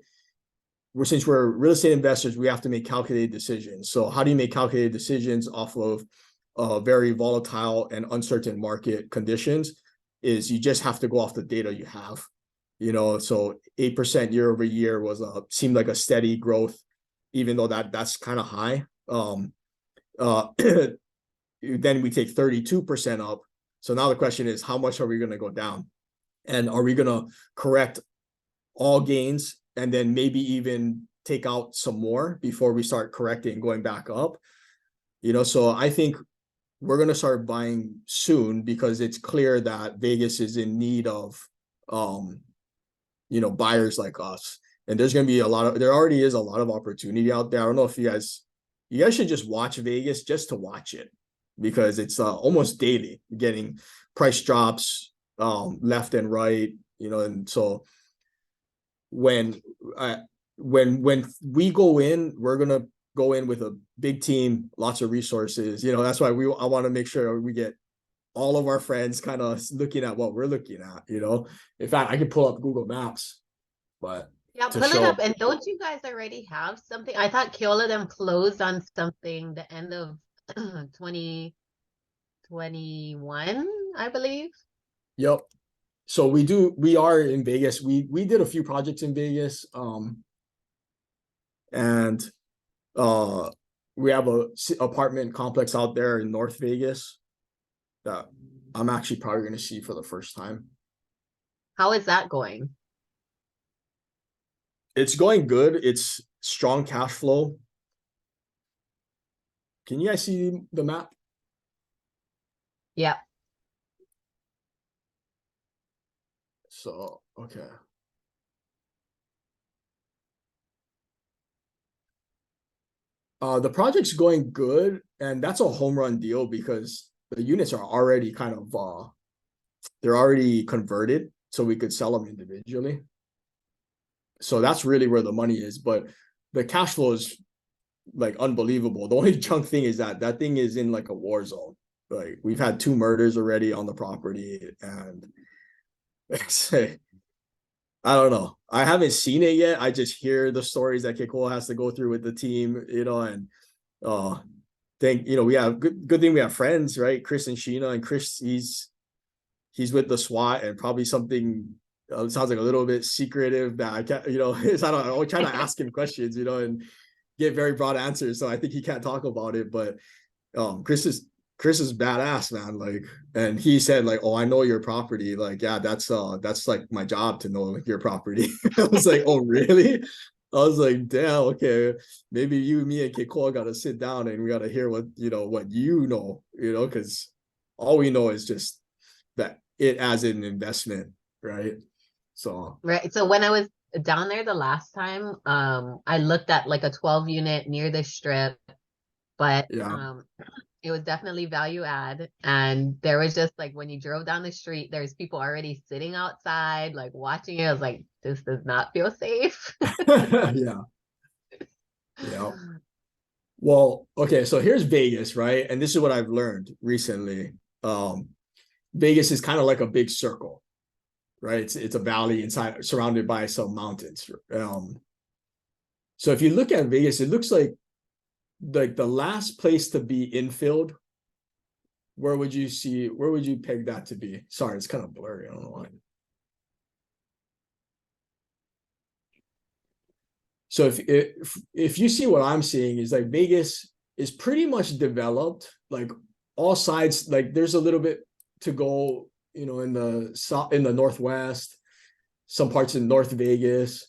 since we're real estate investors, we have to make calculated decisions. So how do you make calculated decisions off of very volatile and uncertain market conditions? Is you just have to go off the data you have. So 8% year over year seemed like a steady growth, even though that's kind of high. Then we take 32% up. So now the question is, how much are we going to go down? And are we going to correct all gains and then maybe even take out some more before we start correcting, going back up? So I think we're going to start buying soon because it's clear that Vegas is in need of, buyers like us. And there's going to be there already is a lot of opportunity out there. I don't know if you guys should just watch Vegas just to watch it, because it's almost daily getting price drops left and right, and so when we go in, we're gonna go in with a big team, lots of resources. That's why I want to make sure we get all of our friends kind of looking at what we're looking at. In fact, I can pull up Google Maps, but Yeah, to pull it show- up. And don't you guys already have something? I thought Keola them closed on something the end of 2021, I believe. Yep. So we are in Vegas. We did a few projects in Vegas. And we have a apartment complex out there in North Vegas that I'm actually probably going to see for the first time. How is that going? It's going good. It's strong cash flow. Can you guys see the map? Yeah. So, okay. The project's going good, and that's a home run deal because the units are already kind of they're already converted, so we could sell them individually. So that's really where the money is, but the cash flow is like unbelievable. The only junk thing is that thing is in like a war zone. Like, we've had 2 murders already on the property, and I don't know. I haven't seen it yet. I just hear the stories that Kekoa has to go through with the team, and we have good thing we have friends, right? Chris and Sheena, and Chris, he's with the SWAT, and probably something it sounds like a little bit secretive that I can't, I'm trying to ask him questions, and get very broad answers. So I think he can't talk about it, but Chris is badass, man. Like, and he said like, oh, I know your property. Like, yeah, that's like my job to know your property. I was like, oh, really? I was like, damn, okay. Maybe you, me, and Kekoa got to sit down and we got to hear what because all we know is just that it as an investment, right? So, Right. So when I was down there the last time, I looked at like a 12 unit near the strip, but yeah. it was definitely value add. And there was just like, when you drove down the street, there's people already sitting outside, like watching it. I was like, this does not feel safe. Yeah. Yeah. Well, okay, so here's Vegas, right? And this is what I've learned recently. Vegas is kind of like a big circle, right? It's a valley inside, surrounded by some mountains. So if you look at Vegas, it looks like the last place to be infilled. Where would you peg that to be? Sorry, it's kind of blurry. I don't know why. So if you see what I'm seeing, is like Vegas is pretty much developed, like all sides, like there's a little bit to go, in the south, in the northwest, some parts in North Vegas.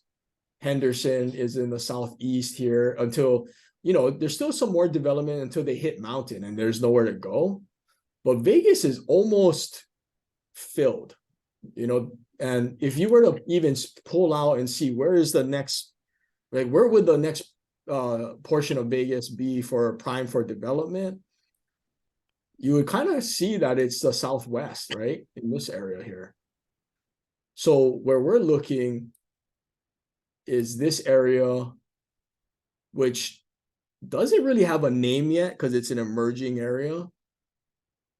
Henderson is in the southeast here until, there's still some more development until they hit mountain and there's nowhere to go. But Vegas is almost filled, and if you were to even pull out and see where is the next, like where would the next portion of Vegas be for prime for development, you would kind of see that it's the southwest, right? In this area here. So where we're looking is this area, which doesn't really have a name yet because it's an emerging area,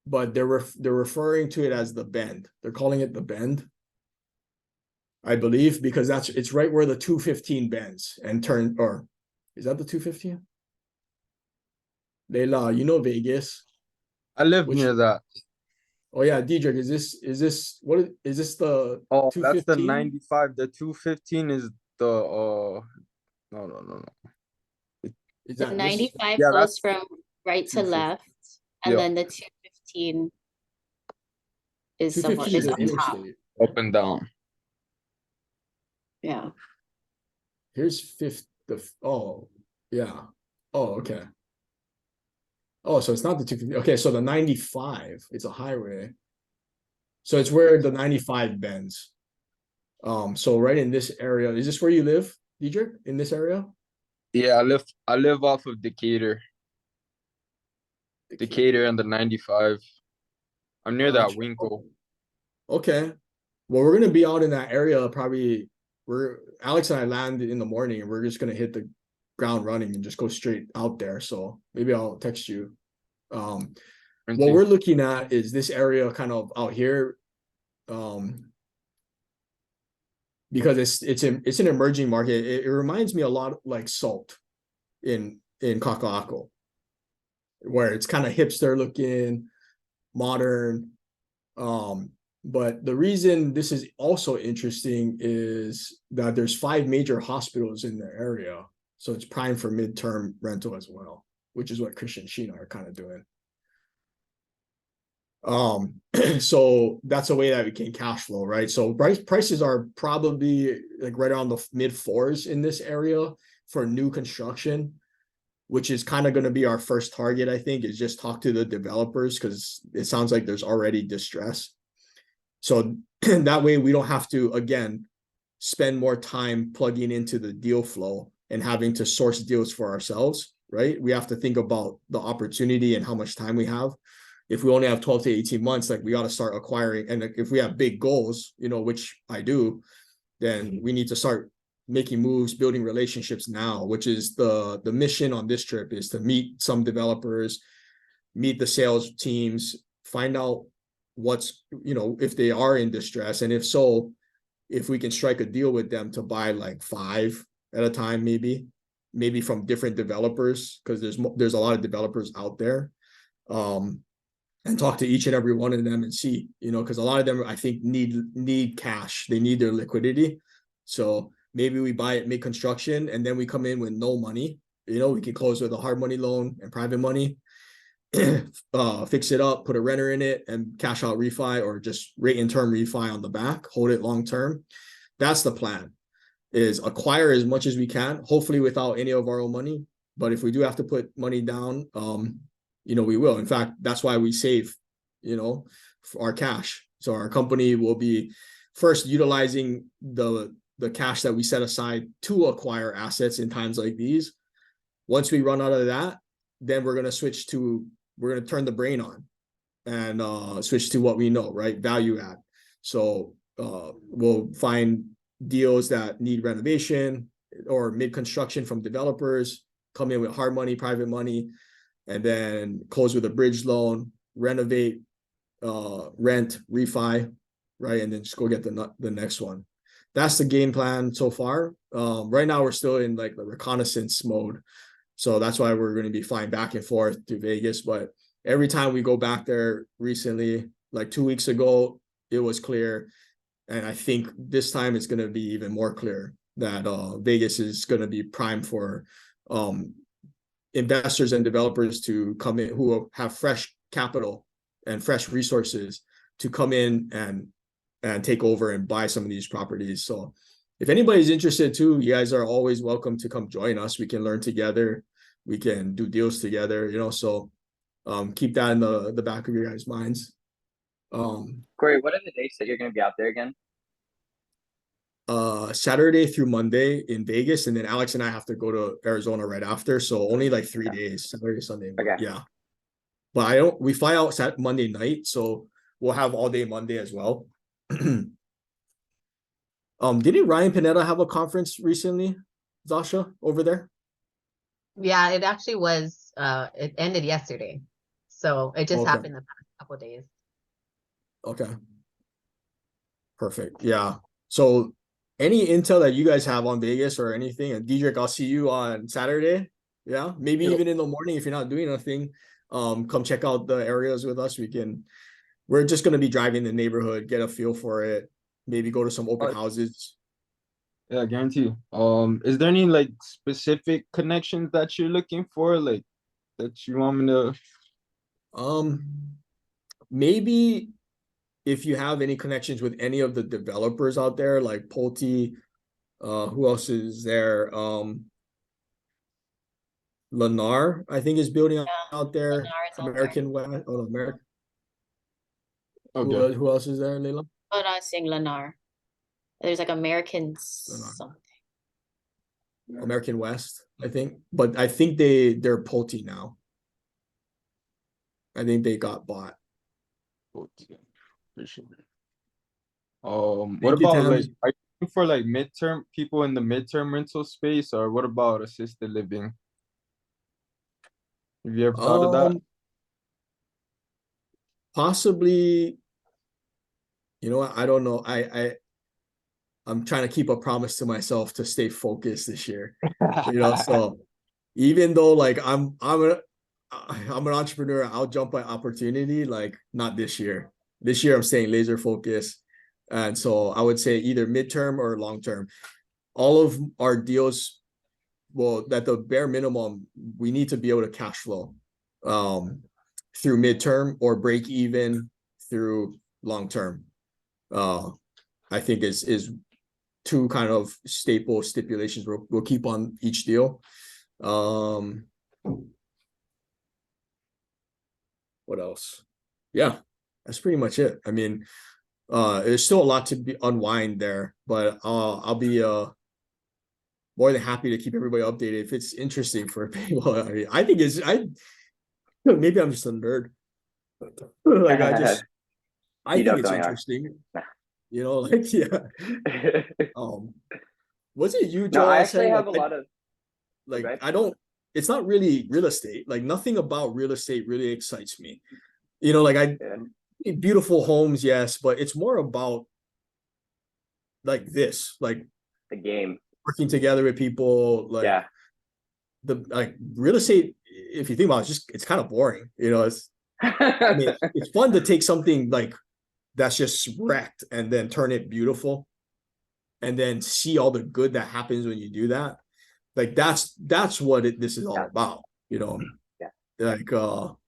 but they're referring to it as the Bend. They're calling it the Bend. I believe, because it's right where the 215 bends and turn, or is that the 215? Leila, you know Vegas. I live Which, near that. oh yeah, Diedrich, is this the Oh, that's the 215? 95. The 215 is the no. Is The that this? 95 Yeah, goes that's from right to 250. left, and Yeah. then the 215 is 215 is is the up top. interstate. up and down. Yeah. Here's oh, yeah. Oh, okay. Oh, so it's not the 250. Okay, so the 95, it's a highway. So it's where the 95 bends. So right in this area, is this where you live, Diedrich? In this area? Yeah, I live off of Decatur and the 95. I'm near that Gotcha. Winkle. Okay. Well, we're gonna be out in that area probably. Alex and I land in the morning, and we're just gonna hit the ground running and just go straight out there. So maybe I'll text you. And What see. we're looking at is this area kind of out here, because it's an emerging market. It reminds me a lot like Salt in Kaka'ako, where it's kind of hipster looking, modern. But the reason this is also interesting is that there's 5 major hospitals in the area, so it's prime for midterm rental as well, which is what Christian Sheena are kind of doing. So that's a way that we can cash flow, right? So prices are probably like right around the mid 4s in this area for new construction, which is kind of going to be our first target, I think, is just talk to the developers, because it sounds like there's already distress. So that way we don't have to, again, spend more time plugging into the deal flow and having to source deals for ourselves, right? We have to think about the opportunity and how much time we have. If we only have 12 to 18 months, like we got to start acquiring. And if we have big goals, which I do, then we need to start making moves, building relationships now, which is the mission on this trip, is to meet some developers, meet the sales teams, find out what's, if they are in distress. And if so, if we can strike a deal with them to buy like 5 at a time, maybe from different developers, because there's a lot of developers out there, and talk to each and every one of them and see, because a lot of them, I think, need cash. They need their liquidity. So maybe we buy it mid-construction and then we come in with no money. We can close with a hard money loan and private money, fix it up, put a renter in it, and cash out refi, or just rate and term refi on the back, hold it long term. That's the plan, is acquire as much as we can, hopefully without any of our own money. But if we do have to put money down, we will. In fact, that's why we save, our cash. So our company will be first utilizing the cash that we set aside to acquire assets in times like these. Once we run out of that, then we're going to turn the brain on and switch to what we know, right? Value add. So we'll find deals that need renovation or mid-construction from developers, come in with hard money, private money, and then close with a bridge loan, renovate, rent, refi, right? And then just go get the next one. That's the game plan so far. Right now we're still in like the reconnaissance mode. So that's why we're going to be flying back and forth to Vegas. But every time we go back there recently, like 2 weeks ago, it was clear. And I think this time it's going to be even more clear that Vegas is going to be prime for investors and developers to come in who have fresh capital and fresh resources to come in and take over and buy some of these properties. So if anybody's interested too, you guys are always welcome to come join us. We can learn together. We can do deals together, so keep that in the back of your guys' minds. Corey, what are the dates that you're going to be out there again? Saturday through Monday in Vegas, and then Alex and I have to go to Arizona right after. So only like 3 days, Saturday, Sunday. Okay. Yeah. But we fly out Monday night, so we'll have all day Monday as well. Didn't Ryan Pineda have a conference recently, Zasha, over there? Yeah, it actually was, it ended yesterday. So it just happened the past couple days. Okay. Perfect. Yeah. So any intel that you guys have on Vegas or anything, and Diedrich, I'll see you on Saturday. Yeah, maybe Yep. even in the morning if you're not doing nothing. Come check out the areas with us. We're just gonna be driving the neighborhood, get a feel for it, maybe go to some open Alright. houses. Yeah, I guarantee. Is there any like specific connections that you're looking for, like that you want me to? Maybe if you have any connections with any of the developers out there, like Pulte, who else is there? Lennar, I think, is building out there. Lennar is out there. American West. Oh, no, American. Okay. Who else is there, Leila? But I saying Lennar. There's like American Lennar. something. American West, I think. But I think they're Pulte now. I think they got bought. Okay. Appreciate it. What Thank you, about like, Tams. are you looking for like midterm people in the midterm rental space, or what about assisted living? Have you ever thought of that? Possibly, you know what? I don't know. I'm trying to keep a promise to myself to stay focused this year. You know, so even though like I'm an entrepreneur, I'll jump at opportunity, like not this year. This year I'm staying laser focused. And so I would say either midterm or long term. All of our deals, well, at the bare minimum, we need to be able to cash flow through midterm or break even through long term. I think is two kind of staple stipulations we'll keep on each deal. What else? Yeah, that's pretty much it. I mean, there's still a lot to be unwind there, but I'll be more than happy to keep everybody updated if it's interesting for people. I mean, I think maybe I'm just a nerd. Like I You think it's definitely are. interesting. You know, like yeah. Was it you, No, Joel? I was actually saying, have a like, lot of. like Okay. I don't. It's not really real estate. Like nothing about real estate really excites me. You know, like Yeah. beautiful homes, yes, but it's more about like this, like The game. working together with people, like Yeah. the like real estate. If you think about it, it's kind of boring. You know, I mean, it's fun to take something like that's just wrecked and then turn it beautiful, and then see all the good that happens when you do that. Like that's what this is all Yeah. about. You know, Yeah. like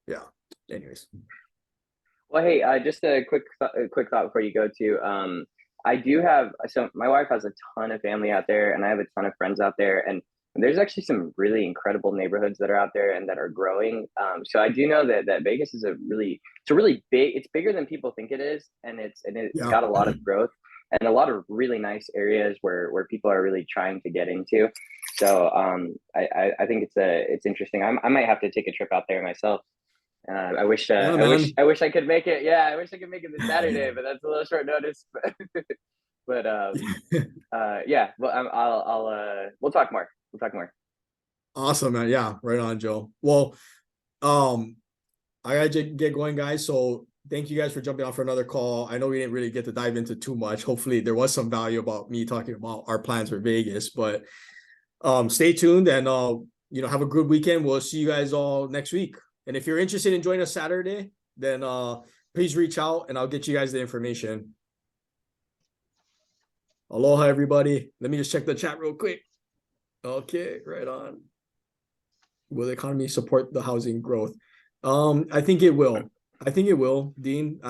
yeah. Anyways. Well, hey, just a quick thought before you go to. I do have, so my wife has a ton of family out there, and I have a ton of friends out there, and there's actually some really incredible neighborhoods that are out there and that are growing. So I do know that Vegas is it's a really big, it's bigger than people think it is, and it's Yeah. got a lot of growth and a lot of really nice areas where people are really trying to get into. So I think it's interesting. I might have to take a trip out there myself. I wish Yeah, I wish I could make it. Yeah, I wish I could make it this Saturday, but that's a little short notice. But yeah. Well, we'll talk more. We'll talk more. Awesome, man. Yeah, right on, Joe. Well, I gotta get going, guys. So thank you guys for jumping on for another call. I know we didn't really get to dive into too much. Hopefully there was some value about me talking about our plans for Vegas, but stay tuned and you know, have a good weekend. We'll see you guys all next week. And if you're interested in joining us Saturday, then please reach out and I'll get you guys the information. Aloha, everybody. Let me just check the chat real quick. Okay, right on. Will the economy support the housing growth? I think it will. I think it will. Dean,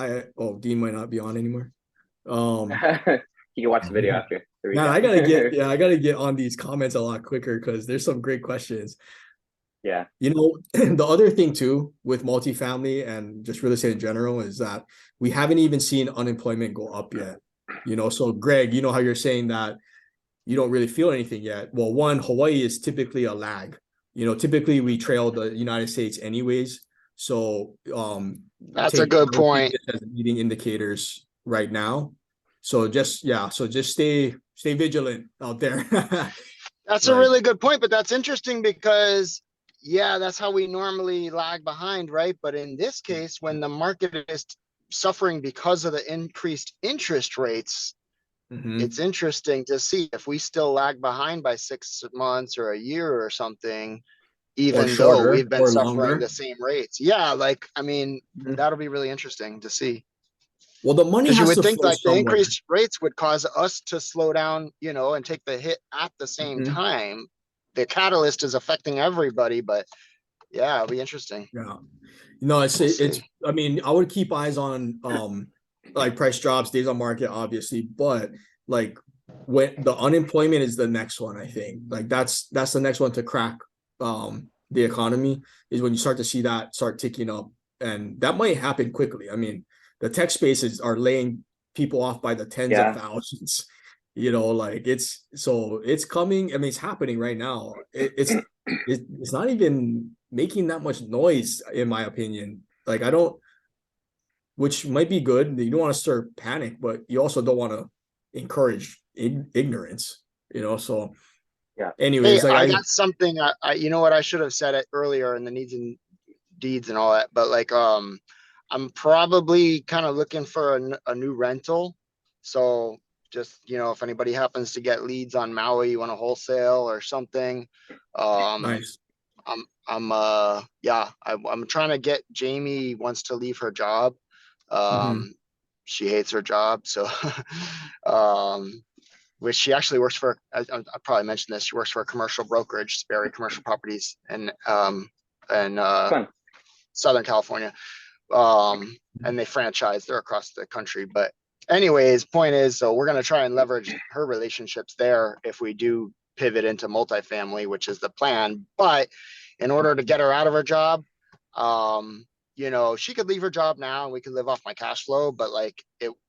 Dean might not be on anymore. You can watch the video after. Man, I gotta get on these comments a lot quicker because there's some great questions. Yeah. You know, the other thing too with multifamily and just real estate in general is that we haven't even seen unemployment go up yet. You know, so Greg, you know how you're saying that you don't really feel anything yet. Well, one, Hawaii is typically a lag. You know, typically we trail the United States anyways. So That's a good point. As leading indicators right now. So just stay vigilant out there. That's a really good point, but that's interesting because yeah, that's how we normally lag behind, right? But in this case, when the market is suffering because of the increased interest rates, Mhm. it's interesting to see if we still lag behind by 6 months or a year or something, even though shorter we've been or suffering longer. the same rates. Yeah, like, I mean, Mhm. that'll be really interesting to see. Well, the money Because you has would to think flow like the somewhere. increased rates would cause us to slow down, you know, and take the hit at the same Mhm. time. The catalyst is affecting everybody, but yeah, it'll be interesting. Yeah. No, it's We'll it's see. I mean, I would keep eyes on like price drops, days on market, obviously, but like when the unemployment is the next one, I think. Like that's the next one to crack the economy is when you start to see that start ticking up. And that might happen quickly. I mean, the tech spaces are laying people off by the tens of Yeah. thousands. You know, like it's coming. I mean, it's happening right now. It's not even making that much noise, in my opinion. Like I don't, which might be good. You don't want to stir panic, but you also don't want to encourage ignorance, you know. So, Yeah. Hey, anyways, like I got something. You know what? I should have said it earlier in the needs and deeds and all that. But like, I'm probably kind of looking for a new rental. So just, you know, if anybody happens to get leads on Maui, you want to wholesale or something. nice. I'm trying to get Jamie wants to leave her job. Mhm. She hates her job. So, um, which she actually works for, I probably mentioned this. She works for a commercial brokerage, Sperry Commercial Properties and Fun. Southern California. And they franchise, they're across the country. But anyways, point is, so we're going to try and leverage her relationships there if we do pivot into multifamily, which is the plan. But in order to get her out of her job, you know, she could leave her job now and we could live off my cash flow, but like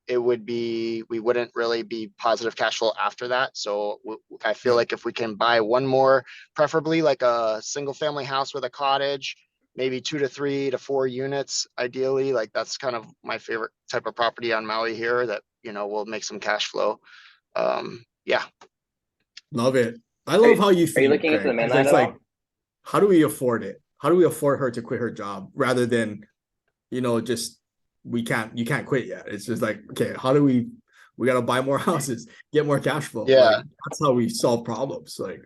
it would be, we wouldn't really be positive cash flow after that. So I feel Yeah. like if we can buy one more, preferably like a single family house with a cottage, maybe 2 to 3 to 4 units, ideally. Like that's kind of my favorite type of property on Maui here that, you know, will make some cash flow. Yeah. Love it. I Are love you, how you are you think, looking into the Craig. mainland It's at like, all? how do we afford it? How do we afford her to quit her job rather than, you know, just you can't quit yet. It's just like, okay, how do we got to buy more houses, get more cash flow. Like Yeah. that's how we solve problems. Like,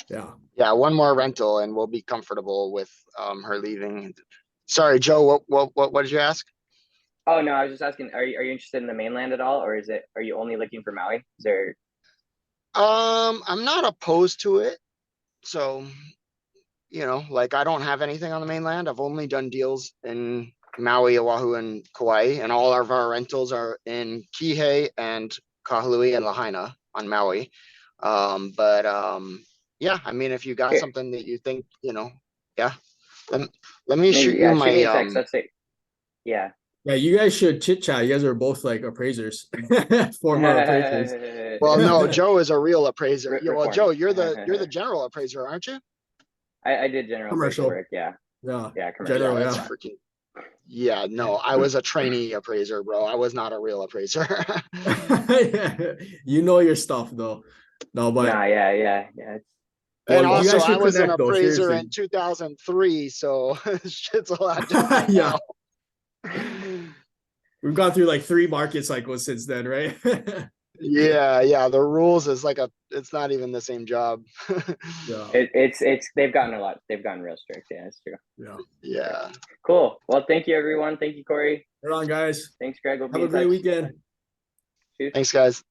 yeah. Yeah. One more rental and we'll be comfortable with her leaving. Sorry, Joe, what did you ask? Oh no, I was just asking, are you interested in the mainland at all, or are you only looking for Maui? Is there I'm not opposed to it. So, you know, like I don't have anything on the mainland. I've only done deals in Maui, Oahu, and Kauai, and all of our rentals are in Kihei and Kahului and Lahaina on Maui. Yeah, I mean, if you got here? something that you think, you know, yeah, let, let me Maybe shoot you yeah, shoot me my a text. That's it. Yeah. Yeah, you guys should chit chat. You guys are both like appraisers, former appraisers. Well, no, Joe is a real appraiser. Yeah, well, Joe, Reformed. you're the general appraiser, aren't you? I did general appraisal Commercial. work. Yeah. Yeah. Yeah. Commercial. Yeah, General, that's yeah. freaking. Yeah, no, I was a trainee appraiser, bro. I was not a real appraiser. You know your stuff though. No, but Nah. Yeah. And well, you also, guys I should was an connect though, appraiser seriously. in 2003, so shit's a lot different Yeah. now. We've gone through like 3 market cycles since then, right? Yeah, the rules is like it's not even the same job. Yeah. It's they've gotten a lot. They've gotten real strict. Yeah, it's true. Yeah. Yeah. Cool. Well, thank you everyone. Thank you, Corey. Right on, guys. Thanks, Greg. We'll Have be a in great touch. weekend. Cheers. Thanks, guys.